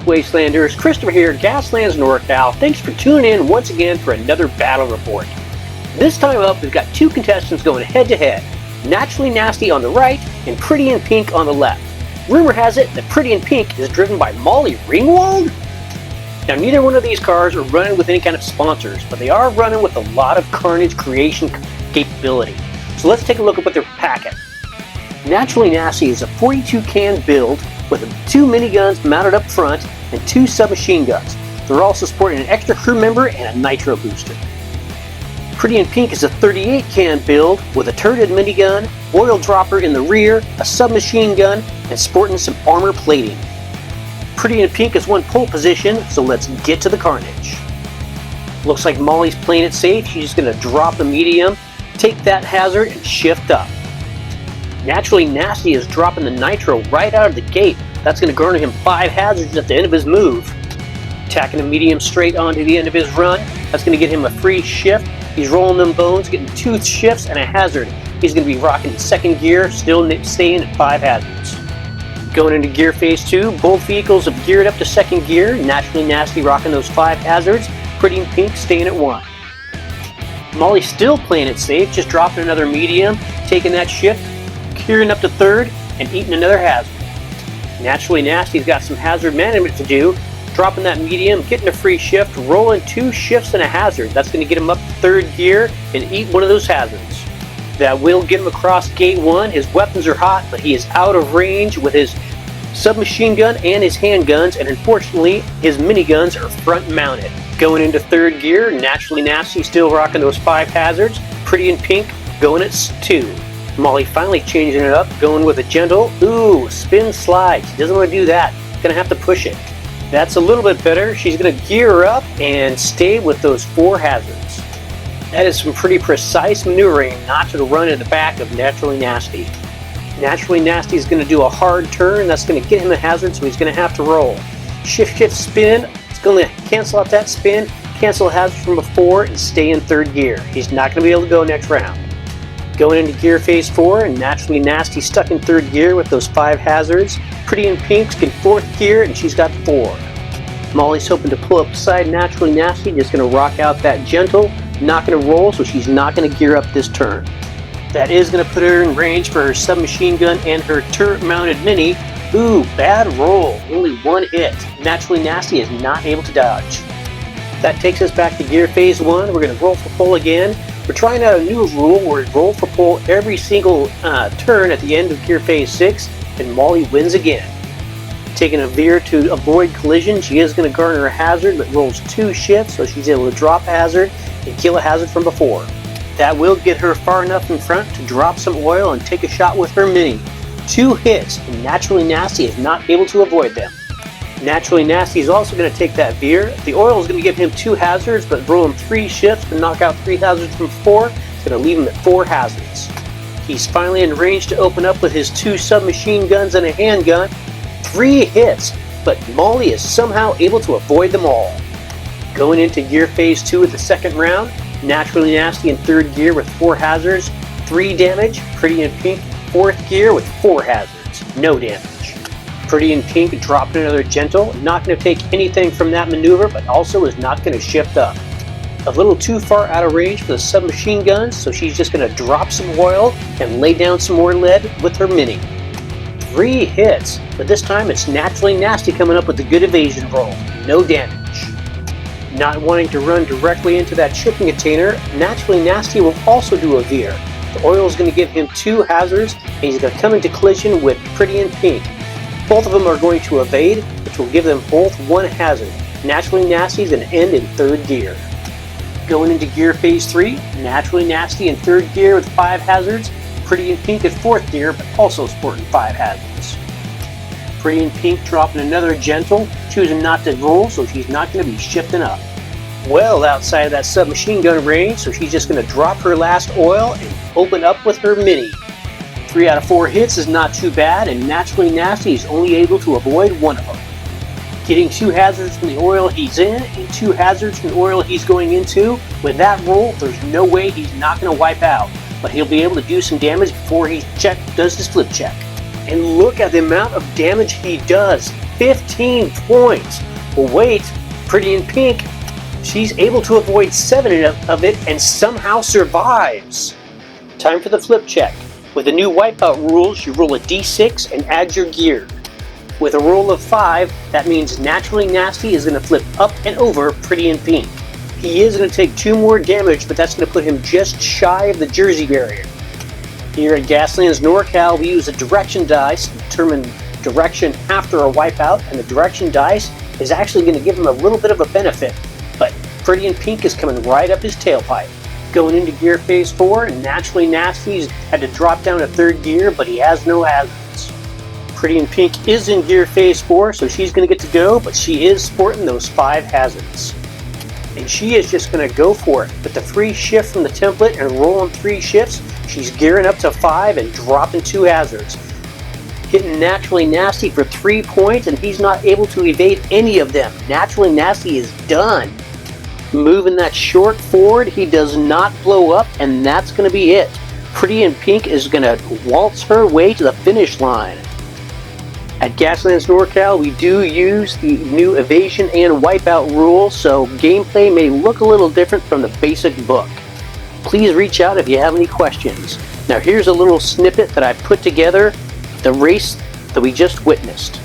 Wastelanders? Christopher here, Gaslands NorCal. Thanks for tuning in once again for another battle report. This time up, we've got two contestants going head to head. Naturally Nasty on the right and Pretty in Pink on the left. Rumor has it that Pretty in Pink is driven by Molly Ringwald? Now, neither one of these cars are running with any kind of sponsors, but they are running with a lot of Carnage creation capability. So let's take a look at what they're packing. Naturally Nasty is a 42 can build with 2 miniguns mounted up front and 2 submachine guns. They're also sporting an extra crew member and a nitro booster. Pretty in Pink is a 38 can build with a turreted minigun, oil dropper in the rear, a submachine gun, and sporting some armor plating. Pretty in Pink has won pole position, so let's get to the carnage. Looks like Molly's playing it safe. She's just going to drop the medium, take that hazard, and shift up. Naturally Nasty is dropping the nitro right out of the gate. That's going to garner him 5 hazards at the end of his move. Tacking a medium straight onto the end of his run. That's going to get him a free shift. He's rolling them bones, getting 2 shifts and a hazard. He's going to be rocking second gear, still staying at 5 hazards. Going into gear phase 2, both vehicles have geared up to second gear. Naturally Nasty rocking those 5 hazards. Pretty in Pink staying at 1. Molly's still playing it safe, just dropping another medium, taking that shift, gearing up to third, and eating another hazard. Naturally Nasty's got some hazard management to do, dropping that medium, getting a free shift, rolling 2 shifts and a hazard. That's going to get him up to third gear and eat one of those hazards. That will get him across gate 1. His weapons are hot, but he is out of range with his submachine gun and his handguns, and unfortunately his miniguns are front mounted. Going into third gear, Naturally Nasty still rocking those 5 hazards. Pretty in Pink going at 2. Molly finally changing it up, going with a gentle, spin slide. She doesn't want to do that. Gonna have to push it. That's a little bit better. She's gonna gear up and stay with those 4 hazards. That is some pretty precise maneuvering not to run in the back of Naturally Nasty. Naturally Nasty is gonna do a hard turn. That's gonna get him a hazard, so he's gonna have to roll. Shift, spin. It's gonna cancel out that spin, cancel hazard from before, and stay in third gear. He's not gonna be able to go next round. Going into gear phase 4, and Naturally Nasty stuck in third gear with those 5 hazards. Pretty in Pink's in 4th gear, and she's got 4. Molly's hoping to pull up beside Naturally Nasty, just going to rock out that gentle, not going to roll, so she's not going to gear up this turn. That is going to put her in range for her submachine gun and her turret-mounted mini. Bad roll, only 1 hit. Naturally Nasty is not able to dodge. That takes us back to gear phase 1. We're going to roll for pole again. We're trying out a new rule where we roll for pole every single turn at the end of gear phase 6, and Molly wins again. Taking a veer to avoid collision, she is going to garner a hazard, but rolls 2 shifts, so she's able to drop a hazard and kill a hazard from before. That will get her far enough in front to drop some oil and take a shot with her mini. 2 hits, and Naturally Nasty is not able to avoid them. Naturally Nasty is also going to take that veer. The oil is going to give him 2 hazards, but roll him 3 shifts to knock out 3 hazards from 4. It's going to leave him at 4 hazards. He's finally in range to open up with his 2 submachine guns and a handgun. 3 hits, but Molly is somehow able to avoid them all. Going into gear phase 2 of the second round, Naturally Nasty in third gear with 4 hazards, 3 damage. Pretty in Pink, 4th gear with 4 hazards, no damage. Pretty in Pink dropped another gentle, not going to take anything from that maneuver, but also is not going to shift up. A little too far out of range for the submachine guns, so she's just going to drop some oil and lay down some more lead with her mini. 3 hits, but this time it's Naturally Nasty coming up with a good evasion roll, no damage. Not wanting to run directly into that shipping container, Naturally Nasty will also do a veer. The oil is going to give him 2 hazards, and he's going to come into collision with Pretty in Pink. Both of them are going to evade, which will give them both 1 hazard. Naturally Nasty is going to end in third gear. Going into gear phase 3, Naturally Nasty in third gear with 5 hazards. Pretty in Pink in 4th gear, but also sporting 5 hazards. Pretty in Pink dropping another gentle, choosing not to roll, so she's not going to be shifting up. Well outside of that submachine gun range, so she's just going to drop her last oil and open up with her mini. 3 out of 4 hits is not too bad, and Naturally Nasty is only able to avoid 1 of them. Getting 2 hazards from the oil he's in, and 2 hazards from the oil he's going into. With that roll, there's no way he's not going to wipe out, but he'll be able to do some damage before he does his flip check. And look at the amount of damage he does. 15 points. Well, wait, Pretty in Pink, she's able to avoid 7 of it and somehow survives. Time for the flip check. With the new wipeout rules, you roll a d6 and add your gear. With a roll of 5, that means Naturally Nasty is going to flip up and over Pretty in Pink. He is going to take 2 more damage, but that's going to put him just shy of the Jersey barrier. Here at Gaslands NorCal, we use a direction dice to determine direction after a wipeout, and the direction dice is actually going to give him a little bit of a benefit, but Pretty in Pink is coming right up his tailpipe. Going into gear phase 4, and Naturally Nasty's had to drop down to 3rd gear, but he has no hazards. Pretty in Pink is in gear phase 4, so she's going to get to go, but she is sporting those 5 hazards. And she is just going to go for it. With the free shift from the template and rolling 3 shifts, she's gearing up to 5 and dropping 2 hazards. Hitting Naturally Nasty for 3 points, and he's not able to evade any of them. Naturally Nasty is done. Moving that short forward, he does not blow up, and that's going to be it. Pretty in Pink is going to waltz her way to the finish line. At Gaslands NorCal, we do use the new evasion and wipeout rules, so gameplay may look a little different from the basic book. Please reach out if you have any questions. Now here's a little snippet that I put together, the race that we just witnessed.